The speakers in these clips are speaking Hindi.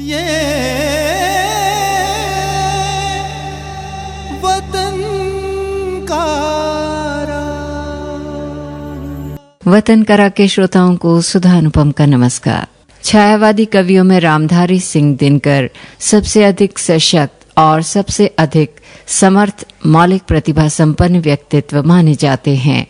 ये वतन करा के श्रोताओं को सुधा अनुपम का नमस्कार। छायावादी कवियों में रामधारी सिंह दिनकर सबसे अधिक सशक्त और सबसे अधिक समर्थ मौलिक प्रतिभा संपन्न व्यक्तित्व माने जाते हैं।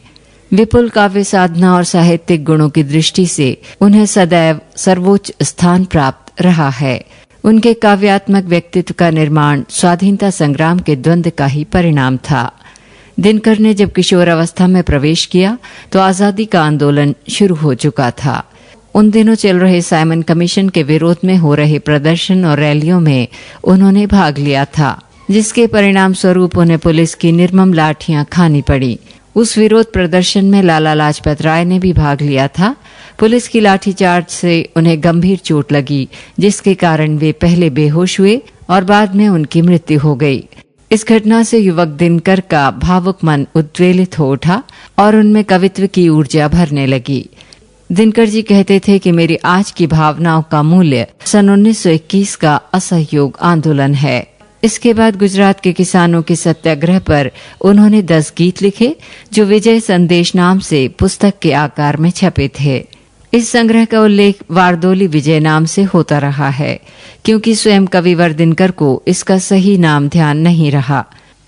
विपुल काव्य साधना और साहित्यिक गुणों की दृष्टि से उन्हें सदैव सर्वोच्च स्थान प्राप्त रहा है। उनके काव्यात्मक व्यक्तित्व का निर्माण स्वाधीनता संग्राम के द्वंद्व का ही परिणाम था। दिनकर ने जब किशोरावस्था में प्रवेश किया तो आजादी का आंदोलन शुरू हो चुका था। उन दिनों चल रहे साइमन कमीशन के विरोध में हो रहे प्रदर्शन और रैलियों में उन्होंने भाग लिया था, जिसके परिणाम स्वरूप उन्हें पुलिस की निर्मम लाठियां खानी पड़ी। उस विरोध प्रदर्शन में लाला लाजपत राय ने भी भाग लिया था। पुलिस की लाठीचार्ज से उन्हें गंभीर चोट लगी, जिसके कारण वे पहले बेहोश हुए और बाद में उनकी मृत्यु हो गई। इस घटना से युवक दिनकर का भावुक मन उद्वेलित हो उठा और उनमें कवित्व की ऊर्जा भरने लगी। दिनकर जी कहते थे कि मेरी आज की भावनाओं का मूल्य सन 1921 का असहयोग आंदोलन है। इसके बाद गुजरात के किसानों के सत्याग्रह पर उन्होंने 10 गीत लिखे, जो विजय संदेश नाम से पुस्तक के आकार में छपे थे। इस संग्रह का उल्लेख वारदोली विजय नाम से होता रहा है, क्योंकि स्वयं कविवर दिनकर को इसका सही नाम ध्यान नहीं रहा।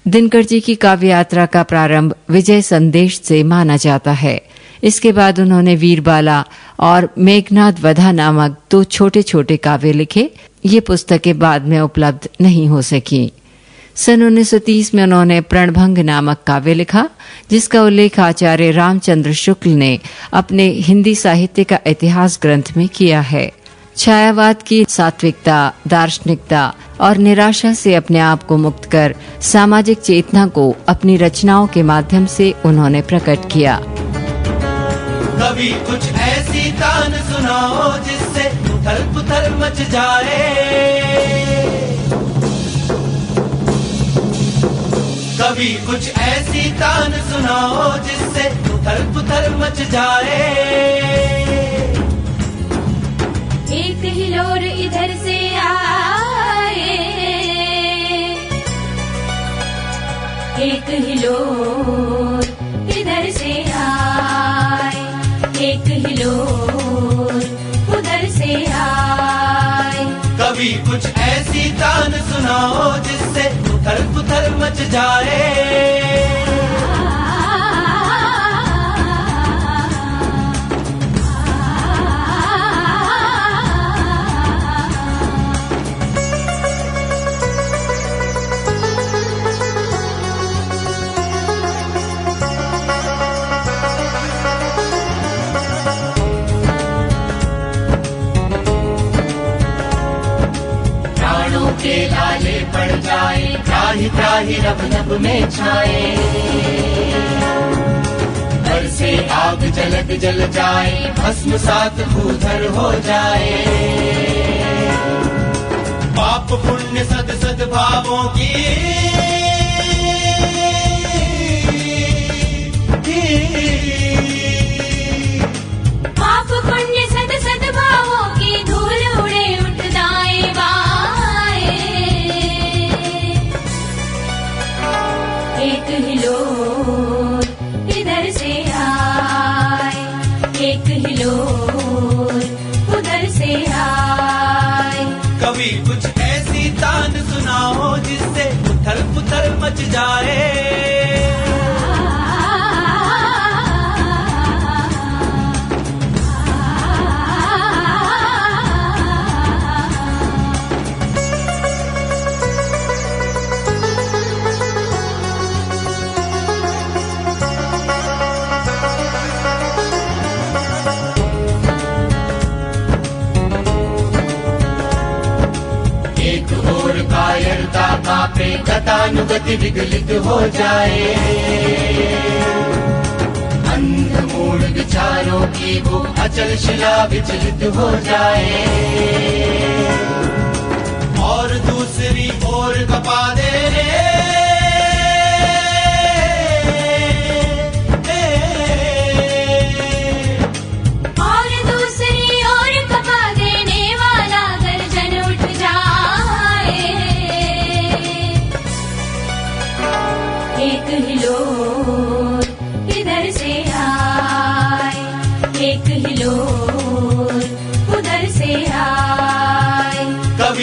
दिनकर जी की काव्य यात्रा का प्रारंभ विजय संदेश से माना जाता है। इसके बाद उन्होंने वीरबाला और मेघनाद वधा नामक 2 छोटे छोटे काव्य लिखे। ये पुस्तकें बाद में उपलब्ध नहीं हो सकी। सन 1930 में उन्होंने प्रणभंग नामक काव्य लिखा, जिसका उल्लेख आचार्य रामचंद्र शुक्ल ने अपने हिंदी साहित्य का इतिहास ग्रंथ में किया है। छायावाद की सात्विकता, दार्शनिकता और निराशा से अपने आप को मुक्त कर सामाजिक चेतना को अपनी रचनाओं के माध्यम से उन्होंने प्रकट किया। कभी कुछ ऐसी तान सुनाओ जिससे उथल पुथल मच जाए, कभी कुछ ऐसी तान सुनाओ जिससे उथल पुथल मच जाए। एक हिलोर इधर से आए, एक हिलोर इधर से आए, एक हिलोर उधर से आए। कभी कुछ ऐसी तान सुनाओ जिससे उथल पुथल मच जाए। के लाले पड़ जाए, त्राहि त्राहि रब रब में छाए, बरसे आग जलक जल जाए, भस्म सात भूधर हो जाए। पाप पुण्य सद सद भावों की पाप पुण्य सद सद भावों की धूल उड़े उठ दाएं बाएं। एक हिलोर इधर से आए, एक हिलोर उधर से आए। कभी कुछ ऐसी तान सुनाओ जिससे उथल पुथल मच जाए। कायरता कांपे, गतानुगति विगलित हो जाए, अंध मूढ़ विचारों की वो अचल शिला विचलित हो जाए, और दूसरी ओर कपा दे रे और दूसरी ओर कपा देने वाला गर्जन उठ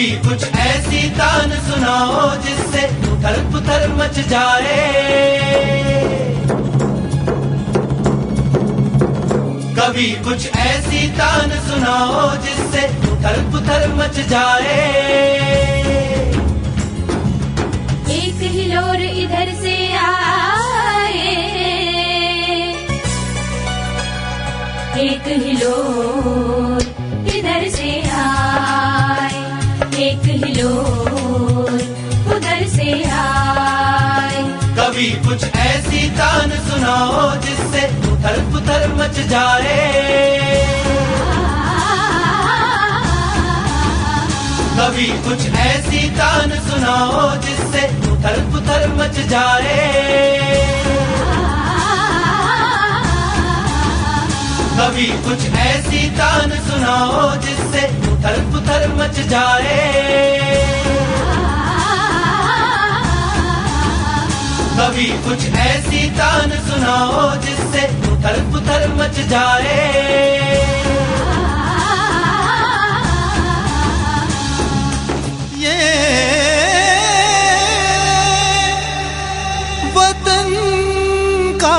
कभी कुछ ऐसी तान सुनाओ जिससे उथल पुथल मच जाए, कभी कुछ ऐसी तान सुनाओ जिससे उथल पुथल मच जाए। एक हिलोर इधर से आए, एक हिलोर इधर से आए, एक हिलोर उधर से आए। कभी कुछ ऐसी तान सुनाओ जिससे उथल पुथल मच जाए, कभी कुछ ऐसी तान सुनाओ जिससे उथल पुथल मच जाए, कभी कुछ ऐसी तान सुनाओ जिससे उथल पुथल मच जाए, कभी कुछ ऐसी तान सुनाओ जिससे उथल पुथल मच जाए। ये वतन का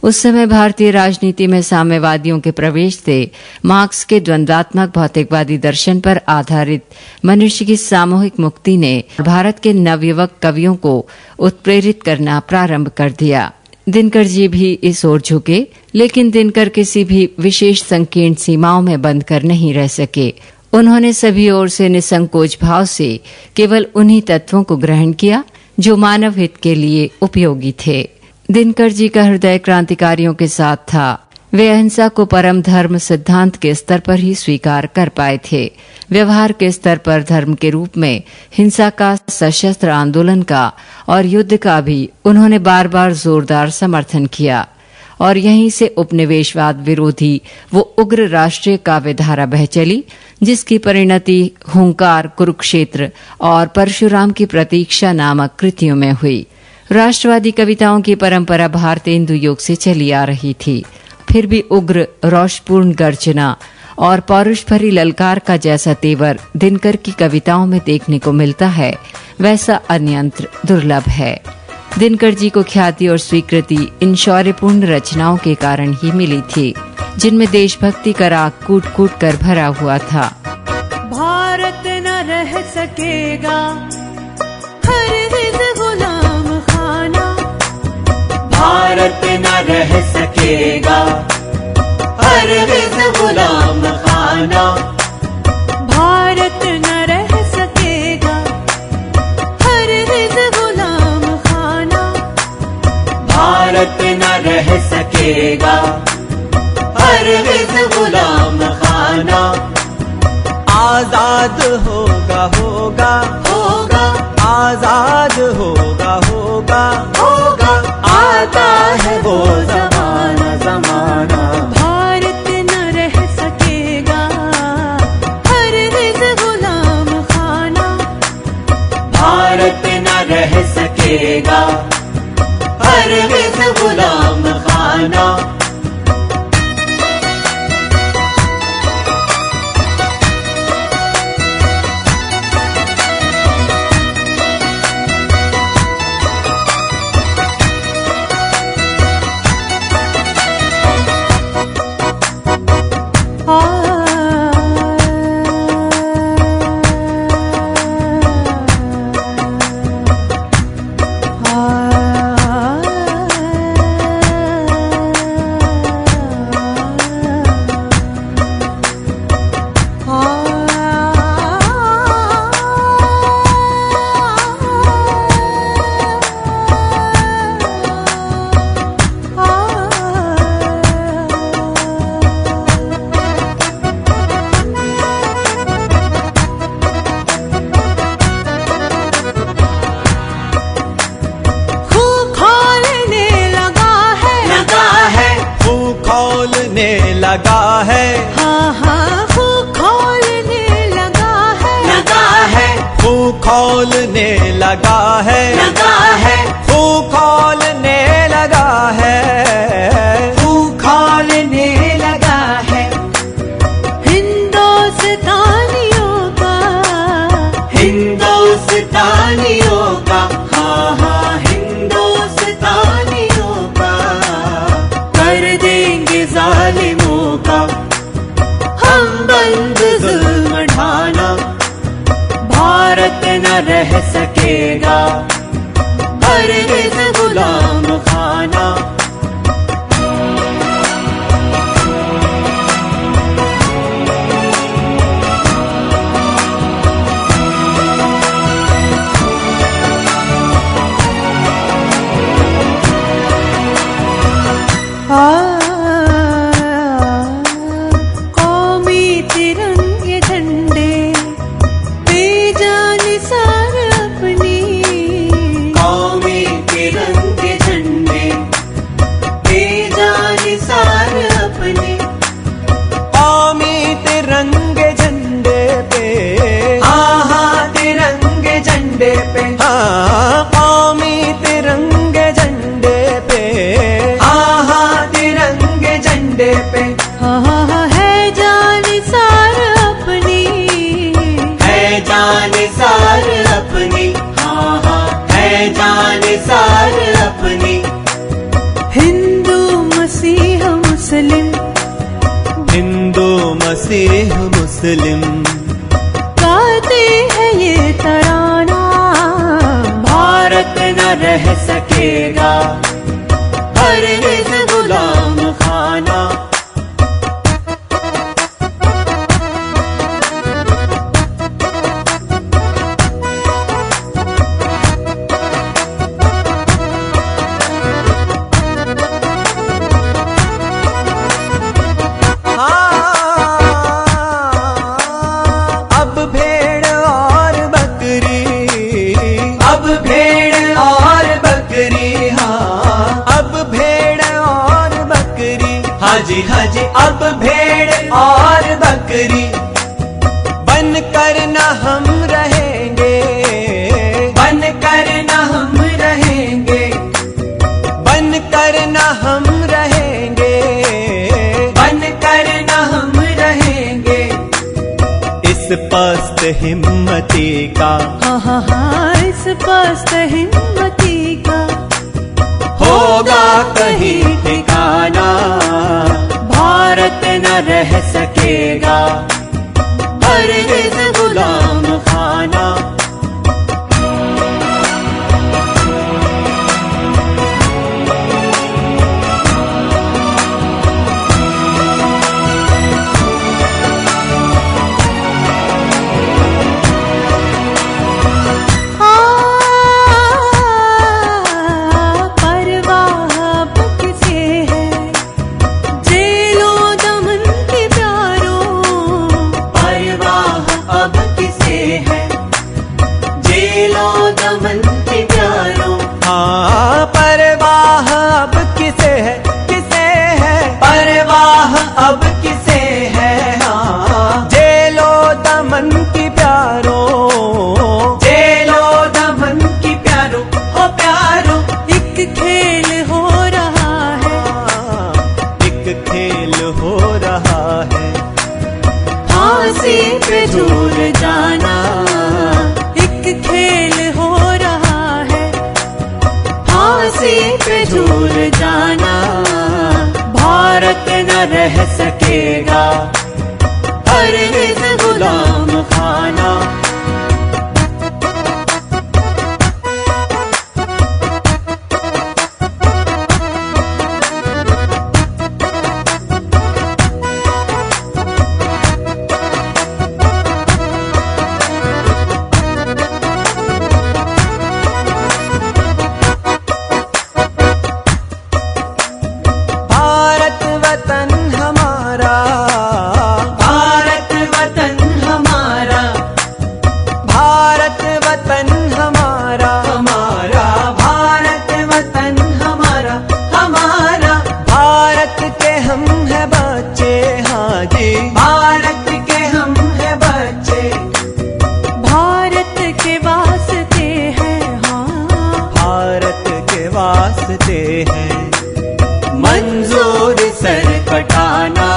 उस समय भारतीय राजनीति में साम्यवादियों के प्रवेश से मार्क्स के द्वंद्वात्मक भौतिकवादी दर्शन पर आधारित मनुष्य की सामूहिक मुक्ति ने भारत के नवयुवक कवियों को उत्प्रेरित करना प्रारंभ कर दिया। दिनकर जी भी इस ओर झुके, लेकिन दिनकर किसी भी विशेष संकीर्ण सीमाओं में बंद कर नहीं रह सके। उन्होंने सभी ओर से निसंकोच भाव से केवल उन्हीं तत्वों को ग्रहण किया जो मानव हित के लिए उपयोगी थे। दिनकर जी का हृदय क्रांतिकारियों के साथ था। वे अहिंसा को परम धर्म सिद्धांत के स्तर पर ही स्वीकार कर पाए थे। व्यवहार के स्तर पर धर्म के रूप में हिंसा का, सशस्त्र आंदोलन का और युद्ध का भी उन्होंने बार बार जोरदार समर्थन किया और यहीं से उपनिवेशवाद विरोधी वो उग्र राष्ट्रीय काव्यधारा बह चली, जिसकी परिणति हुंकार, कुरुक्षेत्र और परशुराम की प्रतीक्षा नामक कृतियों में हुई। राष्ट्रवादी कविताओं की परंपरा भारतीय हिंदू युग से चली आ रही थी, फिर भी उग्र, रोषपूर्ण गर्जना और पौरुष भरी ललकार का जैसा तेवर दिनकर की कविताओं में देखने को मिलता है, वैसा अन्यंत्र दुर्लभ है। दिनकर जी को ख्याति और स्वीकृति इन शौर्यपूर्ण रचनाओं के कारण ही मिली थी, जिनमें देशभक्ति का राग कूट कूट कर भरा हुआ था। भारत न रह सकेगा हरगिज़ गुलाम खाना, भारत न रह सकेगा हरगिज़ गुलाम खाना, भारत न रह सकेगा हरगिज़ गुलाम खाना, भारत न रह सकेगा हरगिज़ गुलाम खाना। आजाद होगा होगा होगा, आजाद होगा होगा होगा, आता है वो जमाना जमाना। भारत न रह सकेगा हरगिज़ गुलाम खाना, भारत न रह सकेगा हरगिज़ गुलाम खाना। लगा है, हाँ हाँ खूब खोलने लगा है, लगा है, खूब खोलने लगा है, लगा है, खूब खोलने लगा है, खूब खोलने लगा है। हिंदुस्तान न रह सकेगा हरगिज़ गुलाम खाना। कौमी तिरंगे झंडे बेजान सार अपनी, कौमी तिरंगे झंडे बेजान सार अपने, कौमी तिरंगे झंडे पे हाँ तिरंगे झंडे पे हाँ कौमी तिरंगे झंडे पे हाँ तिरंगे झंडे पे है जान सार अपनी, है जान सार अपनी हाँ है जान सार अपनी। हिंदू मसीह मुस्लिम, हिंदू मसीह मुस्लिम गाते हैं ये तराना, भारत न रह सकेगा हरगिज़ गुलाम खाना। अब भेड़ और बकरी, अब भेड़ और बकरी हाँ अब भेड़ और बकरी हाँ जी अब भेड़ और बकरी बन कर न हम रहेंगे, बन कर न हम रहेंगे, बन कर न हम रहेंगे, बन कर न हम रहेंगे। इस पस्त हिम्मती का हाँ इस पस्त हिम्मती का होगा कहीं ठिकाना, भारत न रह सकेगा हरगिज़ गुलाम खाना। परवाह अब किसे है जेलों दमन के प्यारों, परवाह अब किसे है जेलों दमन के प्यारों हाँ परवाह अब किसे है, किसे है परवाह अब किसे है हाँ जेलों दमन की प्यारों, जेलों दमन की प्यारों हो प्यारों। एक खेल हो रहा है, एक खेल हो रहा है फांसी पे झूल जाना, एक खेल हो रहा है फांसी पे झूल जाना, भारत न रह सकेगा हरगिज़ गुलाम खाना। भारत वतन हमारा, भारत वतन हमारा, भारत वतन हमारा, हमारा भारत वतन हमारा, हमारा भारत के हम है बच्चे हाँ जी भारत के हम है बच्चे, भारत के वास्ते हैं हाँ भारत के वास्ते हैं मंजूर सर कटाना,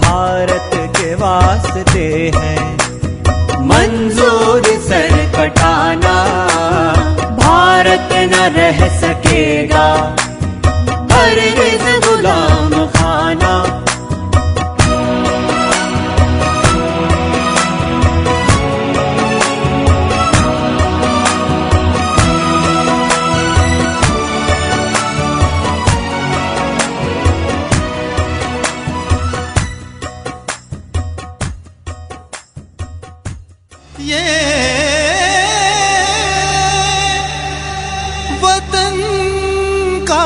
भारत के वास्ते हैं मंजूर सर कटाना, भारत न रह सकेगा हरगिज़ गुलाम खाना। ये वतन का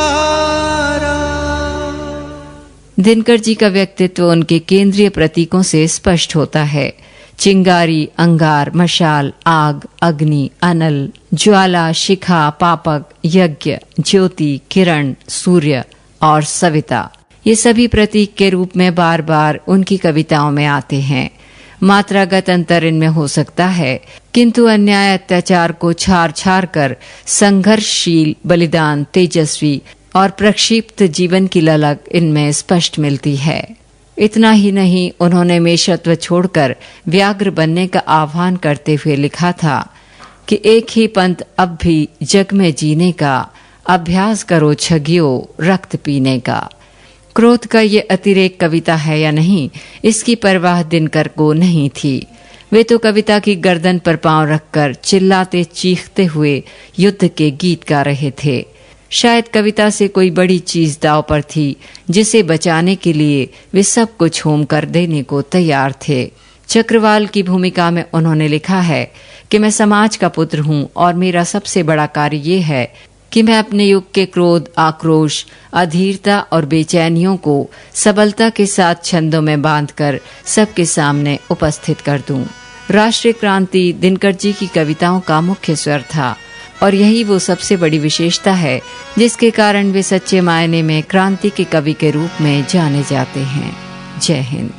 दिनकर जी का व्यक्तित्व उनके केंद्रीय प्रतीकों से स्पष्ट होता है। चिंगारी, अंगार, मशाल, आग, अग्नि, अनल, ज्वाला, शिखा, पापक, यज्ञ, ज्योति, किरण, सूर्य और सविता, ये सभी प्रतीक के रूप में बार बार उनकी कविताओं में आते हैं। मात्रागत अंतर इनमें हो सकता है, किंतु अन्याय अत्याचार को छार छार कर संघर्षशील, बलिदान, तेजस्वी और प्रक्षिप्त जीवन की ललक इनमें स्पष्ट मिलती है। इतना ही नहीं, उन्होंने मेषत्व छोड़कर व्याघ्र बनने का आह्वान करते हुए लिखा था कि एक ही पंथ अब भी जग में जीने का, अभ्यास करो छगियो रक्त पीने का। क्रोध का ये अतिरेक कविता है या नहीं, इसकी परवाह दिनकर को नहीं थी। वे तो कविता की गर्दन पर पांव रखकर चिल्लाते चीखते हुए युद्ध के गीत गा रहे थे। शायद कविता से कोई बड़ी चीज दांव पर थी, जिसे बचाने के लिए वे सब कुछ होम कर देने को तैयार थे। चक्रवाल की भूमिका में उन्होंने लिखा है कि मैं समाज का पुत्र हूँ और मेरा सबसे बड़ा कार्य ये है कि मैं अपने युग के क्रोध, आक्रोश, अधीरता और बेचैनियों को सबलता के साथ छंदों में बांधकर सबके सामने उपस्थित कर दूं। राष्ट्रीय क्रांति दिनकर जी की कविताओं का मुख्य स्वर था और यही वो सबसे बड़ी विशेषता है जिसके कारण वे सच्चे मायने में क्रांति के कवि के रूप में जाने जाते हैं। जय हिंद।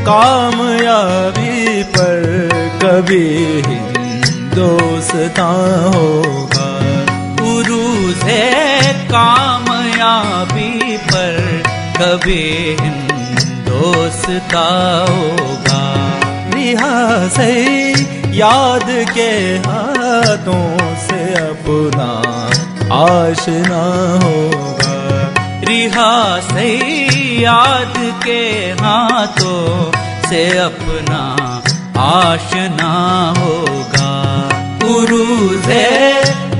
कामयाबी पर कभी हिंदुस्तान होगा, उरूज़ है कामयाबी पर कभी हिंदुस्तान होगा। रियासे याद के हाथों से अपना आशना होगा, रियासे याद के हाथों से अपना आशना होगा। उरूज़े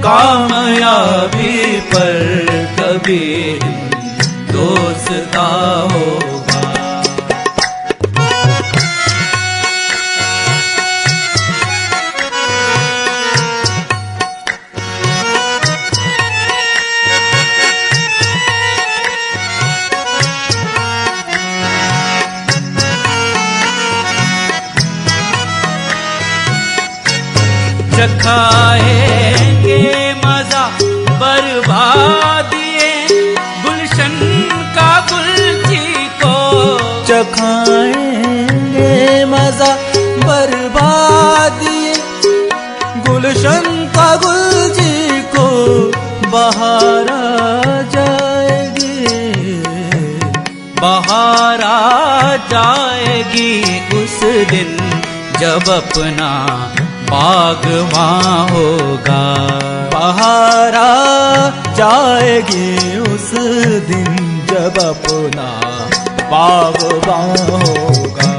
कामयाबी पर कभी दोस्ता होगा। चखाएंगे मजा बर्बादिए गुलशन का गुलजी को, चखाएंगे मजा बर्बादिए गुलशन का गुलजी को। बहार आ जाएगी, बहार आ जाएगी उस दिन जब अपना बागवां होगा। बहार आ जाएगी उस दिन जब अपना बागवां होगा।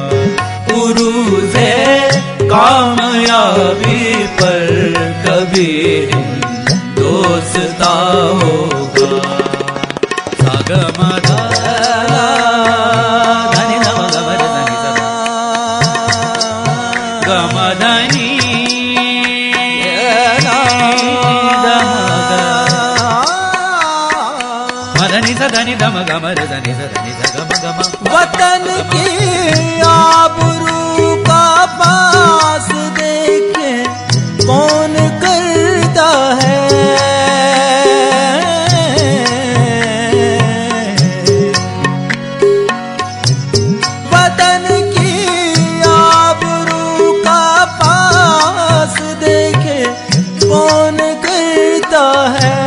उरूज़े कामयाबी पर कभी दोस्ता होगा। सागमदा गमधनी धनी धम गम धनी धनी गम गम। वतन की आबरू का पास देखे कौन करता है, वतन की आबरू का पास देखे कौन करता है।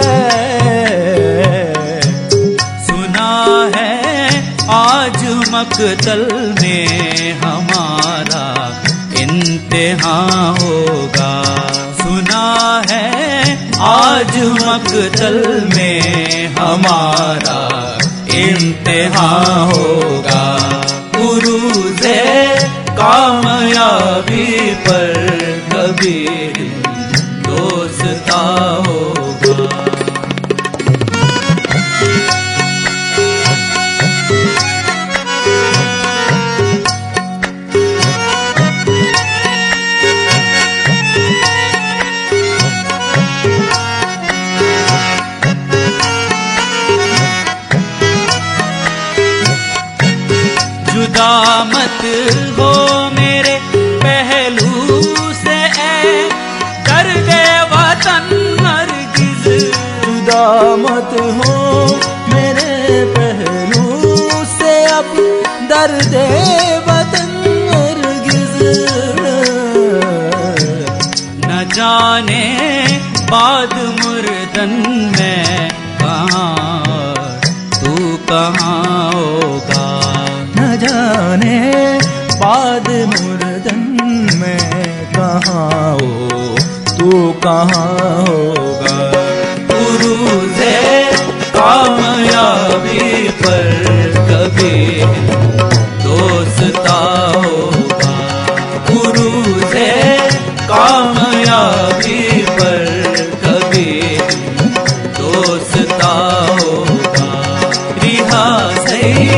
आज मक्तल में हमारा इम्तिहान होगा। सुना है आज मक्तल में हमारा इम्तिहान होगा। उरूज़े कामयाबी पर कभी दोस्ता होगा। जुदा मत हो मेरे पहलू से ऐ दर्द-ए वतन हरगिज़। जुदा मत हो मेरे पहलू से अब दर्द-ए वतन हरगिज़। न जाने बाद मुर्दन में कहाँ तू कहाँ होगा। न जाने बाद मुर्दन में कहाँ हो तू कहाँ होगा। उरूज़े कामयाबी पर कभी दोस्ता होगा। उरूज़े कामयाबी पर कभी दोस्ता होगा। रिहा सही